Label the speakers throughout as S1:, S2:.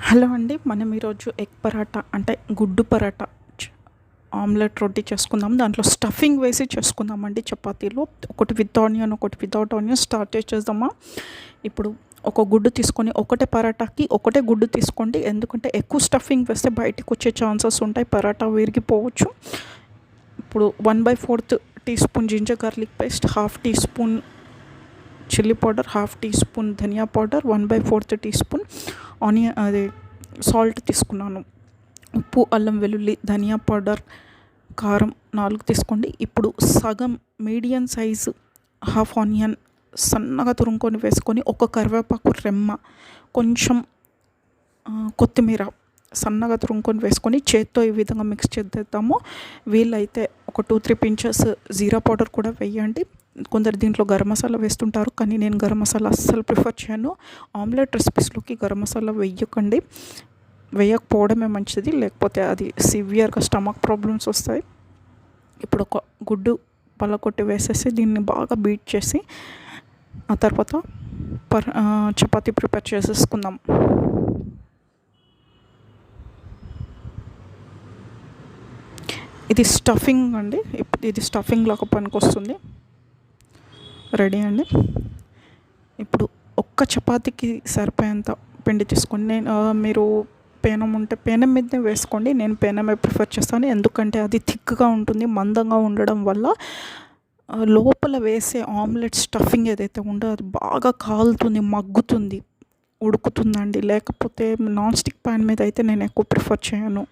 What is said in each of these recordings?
S1: Hello అండి. మనం ఈరోజు ఎగ్ పరాటా అంటే గుడ్డు పరాటా, ఆమ్లెట్ రోటీ చేసుకుందాం. దాంట్లో స్టఫింగ్ వేసి చేసుకుందామండి చపాతీలో. ఒకటి విత్ ఆనియన్, ఒకటి వితౌట్ ఆనియన్ స్టార్ట్ చేసేద్దామా? ఇప్పుడు ఒక గుడ్డు తీసుకొని, ఒకటే పరాటాకి ఒకటే గుడ్డు తీసుకోండి. ఎందుకంటే ఎక్కువ స్టఫింగ్ వేస్తే బయటికి వచ్చే ఛాన్సెస్ ఉంటాయి, పరాటా విరిగిపోవచ్చు. ఇప్పుడు 1/4 teaspoon ginger garlic paste, half teaspoon chilli powder, half teaspoon dhania powder, 1/4 teaspoon onion అది సాల్ట్ తీసుకున్నాను. ఉప్పు, అల్లం వెల్లుల్లి, ధనియా పౌడర్, కారం 4 తీసుకోండి. ఇప్పుడు సగం మీడియం సైజు హాఫ్ ఆనియన్ సన్నగా తురుముకొని వేసుకొని, ఒక కరివేపాకు రెమ్మ, కొంచెం కొత్తిమీర సన్నగా తురుముకొని వేసుకొని చేత్తో ఈ విధంగా మిక్స్ చేద్దాము. వీలైతే ఒక 2-3 పించెస్ జీరా పౌడర్ కూడా వేయండి. కొందరు దీంట్లో గరం మసాలా వేస్తుంటారు, కానీ నేను గరం మసాలా అస్సలు ప్రిఫర్ చేయను. ఆమ్లెట్ రెసిపీస్లోకి గరం మసాలా వేయకండి, వేయకపోవడమే మంచిది, లేకపోతే అది సివియర్గా స్టమక్ ప్రాబ్లమ్స్ వస్తాయి. ఇప్పుడు ఒక గుడ్డు పలకొట్టి వేసేసి దీన్ని బాగా బీట్ చేసి ఆ తర్వాత చపాతీ ప్రిపేర్ చేసేసుకుందాం. ఇది స్టఫింగ్ అండి. ఇది స్టఫింగ్ లాగా పనికొస్తుంది. రెడీ అండి. ఇప్పుడు ఒక్క చపాతీకి సరిపోయేంత పిండి తీసుకొని, మీరు పేనం ఉంటే పేనం మీదనే వేసుకోండి. నేను పేనమే ప్రిఫర్ చేస్తాను, ఎందుకంటే అది థిక్గా ఉంటుంది. మందంగా ఉండడం వల్ల లోపల వేసే ఆమ్లెట్ స్టఫింగ్ ఏదైతే ఉందో అది బాగా కాలుతుంది, మగ్గుతుంది, ఉడుకుతుందండి. లేకపోతే నాన్ స్టిక్ ప్యాన్ మీద అయితే నేను ఎక్కువ ప్రిఫర్ చేయను.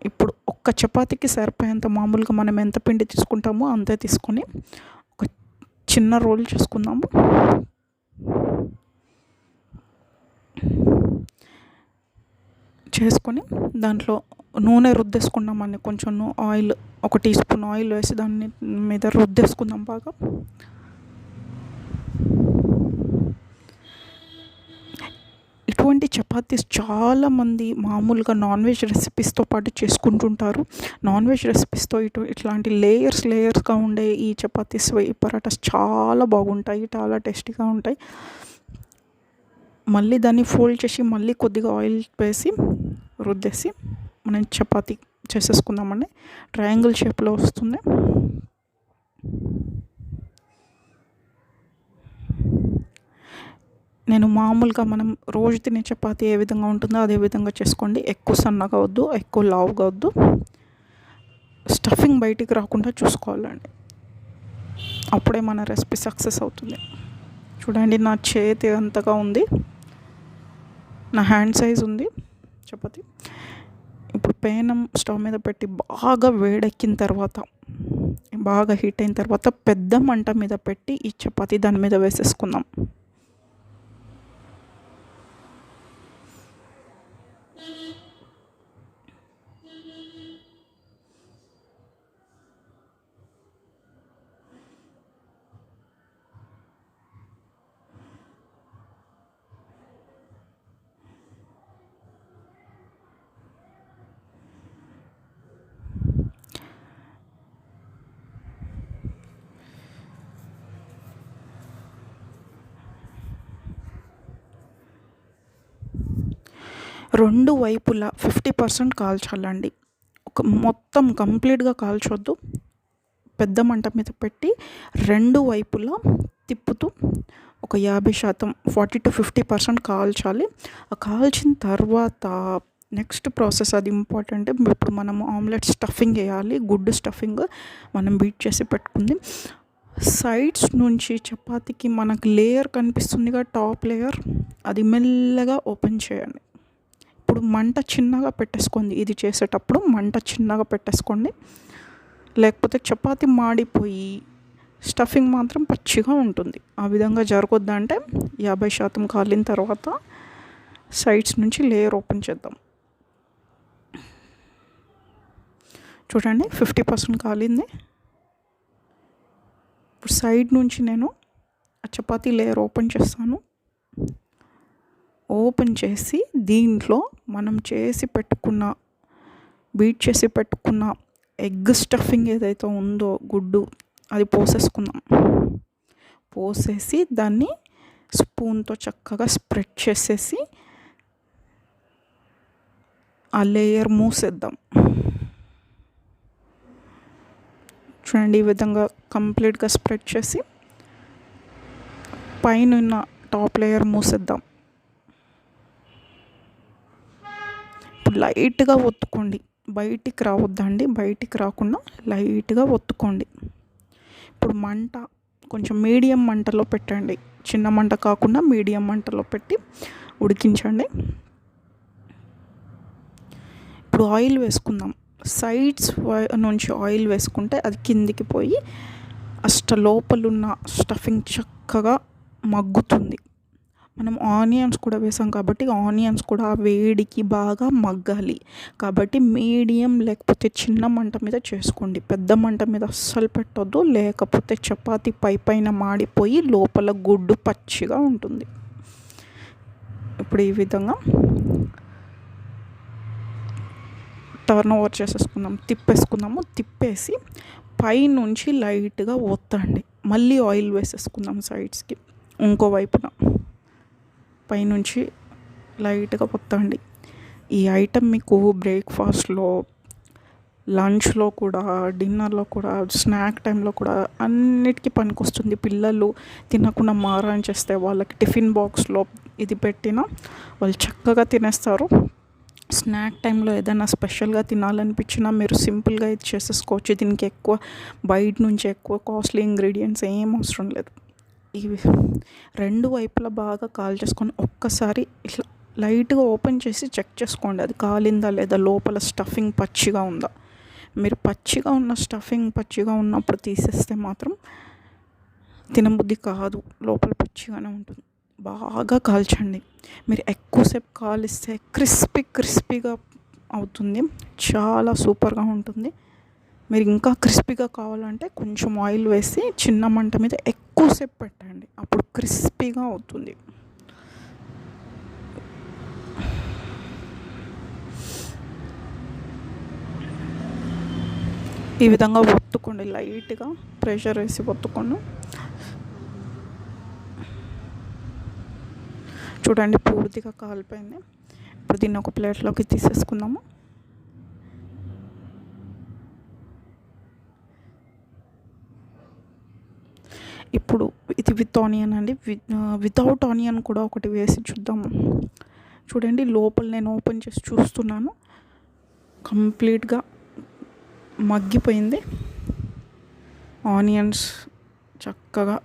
S1: ఇప్పుడు ఒక్క చపాతీకి సరిపోయేంత, మామూలుగా మనం ఎంత పిండి తీసుకుంటామో అంతే తీసుకొని ఒక చిన్న రోల్ చేసుకుందాము. చేసుకొని దాంట్లో నూనె రుద్దేసుకున్నామని, కొంచెం ఆయిల్, ఒక టీ స్పూన్ ఆయిల్ వేసి దాన్ని మీద రుద్దేసుకుందాం బాగా. ఇటువంటి చపాతీస్ చాలామంది మామూలుగా నాన్ వెజ్ రెసిపీస్తో పాటు చేసుకుంటుంటారు. నాన్ వెజ్ రెసిపీస్తో ఇట్లాంటి లేయర్స్గా ఉండే ఈ చపాతీస్, ఈ పరాటాస్ చాలా బాగుంటాయి, చాలా టేస్టీగా ఉంటాయి. మళ్ళీ దాన్ని ఫోల్డ్ చేసి మళ్ళీ కొద్దిగా ఆయిల్ వేసి రుద్దేసి మనం చపాతీ చేసేసుకుందామండి. ట్రయాంగిల్ షేప్లో వస్తుంది. నేను మామూలుగా మనం రోజు తినే చపాతీ ఏ విధంగా ఉంటుందో అదే విధంగా చేసుకోండి. ఎక్కువ సన్నగా వద్దు, ఎక్కువ లావుగా వద్దు. స్టఫింగ్ బయటికి రాకుండా చూసుకోవాలండి, అప్పుడే మన రెసిపీ సక్సెస్ అవుతుంది. చూడండి, నా చేతి అంతగా ఉంది, నా హ్యాండ్ సైజ్ ఉంది చపాతీ. ఇప్పుడు పేనం స్టవ్ మీద పెట్టి బాగా వేడెక్కిన తర్వాత, బాగా హీట్ అయిన తర్వాత పెద్ద మంట మీద పెట్టి ఈ చపాతీ దాని మీద వేసేసుకుందాం. రెండు వైపులా 50% కాల్చాలండి. మొత్తం కంప్లీట్గా కాల్చొద్దు. పెద్ద మంట మీద పెట్టి రెండు వైపులా తిప్పుతూ ఒక 50%, 40-50% కాల్చాలి. ఆ కాల్చిన తర్వాత నెక్స్ట్ ప్రాసెస్, అది ఇంపార్టెంట్. ఇప్పుడు మనము ఆమ్లెట్ స్టఫింగ్ వేయాలి. గుడ్డు స్టఫింగ్ మనం బీట్ చేసి పెట్టుకుంది. సైడ్స్ నుంచి చపాతీకి మనకు లేయర్ కనిపిస్తుందిగా, టాప్ లేయర్, అది మెల్లగా ఓపెన్ చేయండి. ఇప్పుడు మంట చిన్నగా పెట్టేసుకోండి. ఇది చేసేటప్పుడు మంట చిన్నగా పెట్టేసుకోండి, లేకపోతే చపాతీ మాడిపోయి స్టఫింగ్ మాత్రం పచ్చిగా ఉంటుంది. ఆ విధంగా జరగొద్దంటే 50% కాలిన తర్వాత సైడ్స్ నుంచి లేయర్ ఓపెన్ చేద్దాం. చూడండి, 50% కాలింది. ఇప్పుడు సైడ్ నుంచి నేను ఆ చపాతీ లేయర్ ఓపెన్ చేస్తాను. ఓపెన్ చేసి దీంట్లో మనం బీట్ చేసి పెట్టుకున్న ఎగ్ స్టఫింగ్ ఏదైతే ఉందో, గుడ్డు, అది పోసేసుకుందాం. పోసేసి దాన్ని స్పూన్తో చక్కగా స్ప్రెడ్ చేసేసి ఆ లేయర్ మూసేద్దాం. చూడండి, ఈ విధంగా కంప్లీట్గా స్ప్రెడ్ చేసి పైన టాప్ లేయర్ మూసేద్దాం. ఇప్పుడు లైట్గా ఒత్తుకోండి, బయటికి రావద్దండి, బయటికి రాకుండా లైట్గా ఒత్తుకోండి. ఇప్పుడు మంట కొంచెం మీడియం మంటలో పెట్టండి, చిన్న మంట కాకుండా మీడియం మంటలో పెట్టి ఉడికించండి. ఇప్పుడు ఆయిల్ వేసుకుందాం. సైడ్స్ నుంచి ఆయిల్ వేసుకుంటే అది కిందికి పోయి లోపలున్న స్టఫింగ్ చక్కగా మగ్గుతుంది. మనం ఆనియన్స్ కూడా వేసాం కాబట్టి ఆనియన్స్ కూడా ఆ వేడికి బాగా మగ్గాలి. కాబట్టి మీడియం లేకపోతే చిన్న మంట మీద చేసుకోండి, పెద్ద మంట మీద అస్సలు పెట్టొద్దు, లేకపోతే చపాతీ పైన మాడిపోయి లోపల గుడ్డు పచ్చిగా ఉంటుంది. ఇప్పుడు ఈ విధంగా టర్న్ ఓవర్ చేసేసుకుందాం, తిప్పేసి పైనుంచి లైట్గా ఒత్తండి. మళ్ళీ ఆయిల్ వేసేసుకుందాం సైడ్స్కి, ఇంకో వైపున పైనుంచి లైట్గా ఒత్తండి. ఈ ఐటెం మీకు బ్రేక్ఫాస్ట్లో, లంచ్లో కూడా, డిన్నర్లో కూడా, స్నాక్ టైంలో కూడా అన్నిటికీ పనికొస్తుంది. పిల్లలు తినకుండా మారం చేస్తే వాళ్ళకి టిఫిన్ బాక్స్లో ఇది పెట్టినా వాళ్ళు చక్కగా తినేస్తారు. స్నాక్ టైంలో ఏదైనా స్పెషల్గా తినాలనిపించినా మీరు సింపుల్గా ఇది చేసేసుకోవచ్చు. దీనికి ఎక్కువ బయట నుంచి ఎక్కువ కాస్ట్లీ ఇంగ్రీడియంట్స్ ఏం అవసరం లేదు. ఇవి రెండు వైపులా బాగా చేసుకొని ఒక్కసారి ఇట్లా లైట్గా ఓపెన్ చేసి చెక్ చేసుకోండి, అది కాలిందా లేదా, లోపల స్టఫింగ్ పచ్చిగా ఉందా. మీరు స్టఫింగ్ పచ్చిగా ఉన్నప్పుడు తీసేస్తే మాత్రం తినబుద్ధి కాదు, లోపల పచ్చిగానే ఉంటుంది. బాగా కాల్చండి. మీరు ఎక్కువసేపు కాలిస్తే క్రిస్పీగా అవుతుంది, చాలా సూపర్గా ఉంటుంది. మీరు ఇంకా క్రిస్పీగా కావాలంటే కొంచెం ఆయిల్ వేసి చిన్న మంట మీద ఎక్కువసేపు పెట్టండి, అప్పుడు క్రిస్పీగా అవుతుంది. ఈ విధంగా ఒత్తుకోండి, లైట్గా ప్రెషర్ వేసి ఒత్తుకోండి. చూడండి, పూర్తిగా కాలిపోయింది. ఇప్పుడు దీన్ని ఒక ప్లేట్లోకి తీసేసుకుందాము. ఇప్పుడు ఇది విత్ ఆనియన్ అండి. వితౌట్ ఆనియన్ కూడా ఒకటి వేసి చూద్దాము. చూడండి, లోపల నేను ఓపెన్ చేసి చూస్తున్నాను, కంప్లీట్గా మగ్గిపోయింది. ఆనియన్స్ చక్కగా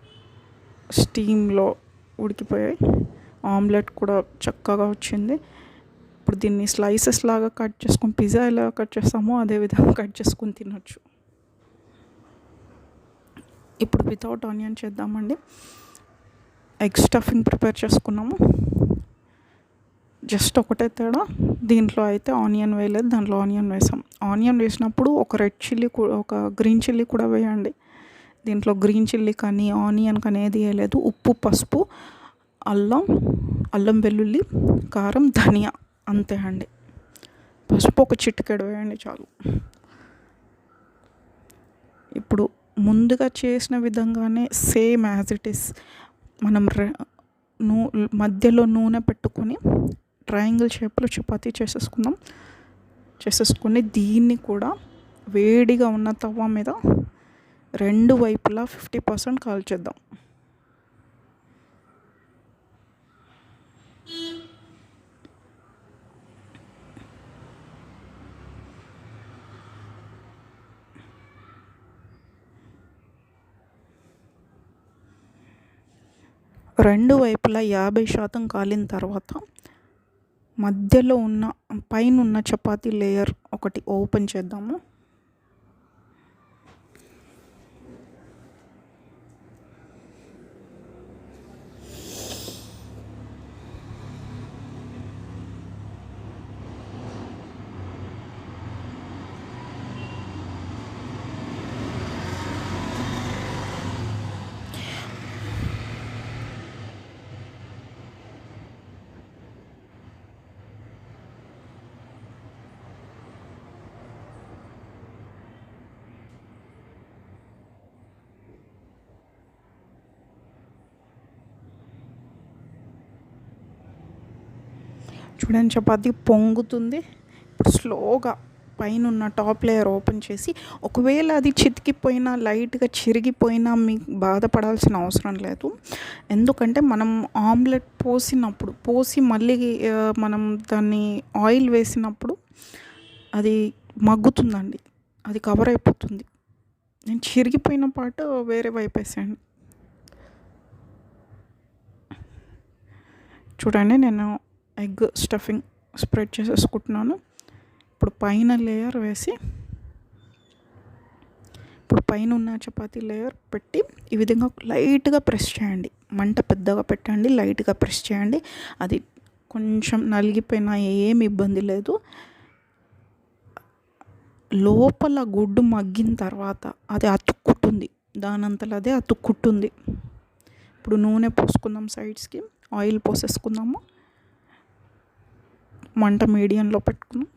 S1: స్టీమ్లో ఉడికిపోయాయి. ఆమ్లెట్ కూడా చక్కగా వచ్చింది. ఇప్పుడు దీన్ని స్లైసెస్ లాగా కట్ చేసుకొని, పిజ్జా ఎలా కట్ చేస్తామో అదే విధంగా కట్ చేసుకొని తినొచ్చు. ఇప్పుడు వితౌట్ ఆనియన్ చేద్దామండి. ఎగ్ స్టఫింగ్ ప్రిపేర్ చేసుకున్నాము, జస్ట్ ఒకటే తేడా, దీంట్లో అయితే ఆనియన్ వేయలేదు, దాంట్లో ఆనియన్ వేసాం. ఆనియన్ వేసినప్పుడు ఒక రెడ్ చిల్లీ, ఒక గ్రీన్ చిల్లీ కూడా వేయండి. దీంట్లో గ్రీన్ చిల్లీ కానీ ఆనియన్ కానీ ఏది వేయలేదు. ఉప్పు, పసుపు, అల్లం వెల్లుల్లి, కారం, ధనియా, అంతే అండి. పసుపు ఒక చిటికెడు వేయండి చాలు. ఇప్పుడు ముందుగా చేసిన విధంగానే సేమ్ యాజ్ ఇట్ ఈస్ మనం మధ్యలో నూనె పెట్టుకొని ట్రయాంగిల్ షేప్లో చపాతీ చేసేసుకొని దీన్ని కూడా వేడిగా ఉన్న తవ్వ మీద రెండు వైపులా 50% కాల్చేద్దాం. రెండు వైపులా 50% కాలిన తర్వాత మధ్యలో ఉన్న పైన ఉన్న చపాతీ లేయర్ ఒకటి ఓపెన్ చేద్దాము. చూడండి చపాతీ పొంగుతుంది. ఇప్పుడు స్లోగా పైన ఉన్న టాప్ లేయర్ ఓపెన్ చేసి, ఒకవేళ అది చితికిపోయినా లైట్గా చిరిగిపోయినా మీకు బాధపడాల్సిన అవసరం లేదు. ఎందుకంటే మనం ఆమ్లెట్ పోసి మళ్ళీ మనం దాన్ని ఆయిల్ వేసినప్పుడు అది మగ్గుతుందండి, అది కవర్ అయిపోతుంది. నేను చిరిగిపోయిన పార్ట్ వేరే వైపు వేసాను. చూడండి నేను ఎగ్ స్టఫింగ్ స్ప్రెడ్ చేసేసుకుంటున్నాను. ఇప్పుడు పైన లేయర్ వేసి, ఇప్పుడు పైన ఉన్న చపాతీ లేయర్ పెట్టి ఈ విధంగా లైట్గా ప్రెస్ చేయండి. మంట పెద్దగా పెట్టండి, లైట్గా ప్రెస్ చేయండి. అది కొంచెం నలిగిపోయినా ఏమి ఇబ్బంది లేదు. లోపల గుడ్డు మగ్గిన తర్వాత అది అతుక్కుంటుంది, దానంతలో అదే అతుక్కుంటుంది. ఇప్పుడు నూనె పోసుకుందాం, సైడ్స్కి ఆయిల్ పోసేసుకుందాము. మంట మీడియంలో పెట్టుకుందాం.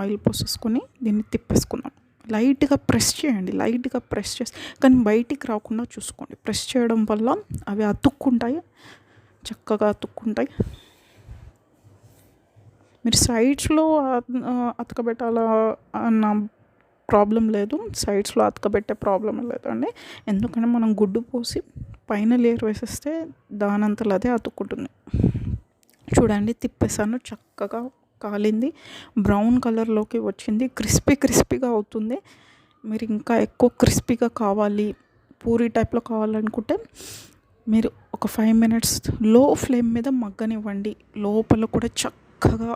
S1: ఆయిల్ పోసేసుకొని దీన్ని తిప్పేసుకుందాం. లైట్గా ప్రెస్ చేయండి, లైట్గా ప్రెస్ చేసి, కానీ బయటికి రాకుండా చూసుకోండి. ప్రెస్ చేయడం వల్ల అవి అతుక్కుంటాయి, చక్కగా అతుక్కుంటాయి. మీరు సైడ్స్లో అతకబెట్టాలా అన్న ప్రాబ్లం లేదు, సైడ్స్లో అతకబెట్టే ప్రాబ్లం లేదండి. ఎందుకంటే మనం గుడ్డు పోసి పైన లేయర్ వేసేస్తే దానంతలో అదే అతుక్కుంటుంది. చూడండి తిప్పేసాను, చక్కగా కాలింది, బ్రౌన్ కలర్లోకి వచ్చింది, క్రిస్పీగా అవుతుంది. మీరు ఇంకా ఎక్కువ క్రిస్పీగా కావాలి, పూరి టైప్లో కావాలనుకుంటే మీరు ఒక 5 minutes లో ఫ్లేమ్ మీద మగ్గనివ్వండి. లోపల కూడా చక్కగా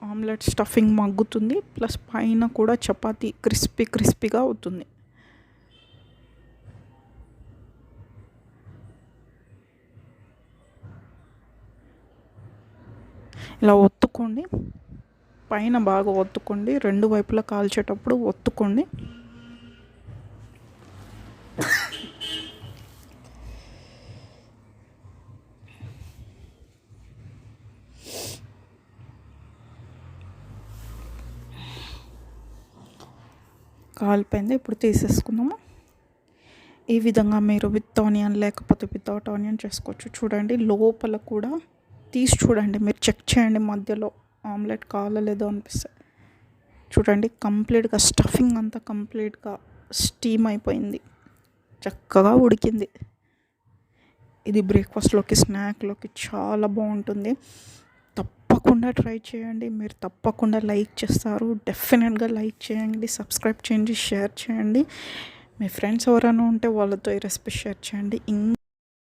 S1: ఆమ్లెట్ స్టఫింగ్ మగ్గుతుంది, ప్లస్ పైన కూడా చపాతీ క్రిస్పీగా అవుతుంది. ఇలా ఒత్తుకోండి, పైన బాగా ఒత్తుకోండి, రెండు వైపులా కాల్చేటప్పుడు ఒత్తుకోండి. కాలిపోయింది, ఇప్పుడు తీసేసుకుందాము. ఈ విధంగా మీరు విత్ ఆనియన్ లేకపోతే వితౌట్ ఆనియన్ చేసుకోవచ్చు. చూడండి లోపల కూడా తీసి చూడండి, మీరు చెక్ చేయండి మధ్యలో ఆమ్లెట్ కాలలేదో అనిపిస్తే. చూడండి కంప్లీట్గా స్టఫింగ్ అంతా కంప్లీట్గా స్టీమ్ అయిపోయింది, చక్కగా ఉడికింది. ఇది బ్రేక్ఫాస్ట్లోకి, స్నాక్లోకి చాలా బాగుంటుంది. తప్పకుండా ట్రై చేయండి. మీరు తప్పకుండా లైక్ చేస్తారు, డెఫినెట్గా లైక్ చేయండి, సబ్స్క్రైబ్ చేయండి, షేర్ చేయండి. మీ ఫ్రెండ్స్ ఎవరైనా ఉంటే వాళ్ళతో ఈ రెసిపీ షేర్ చేయండి.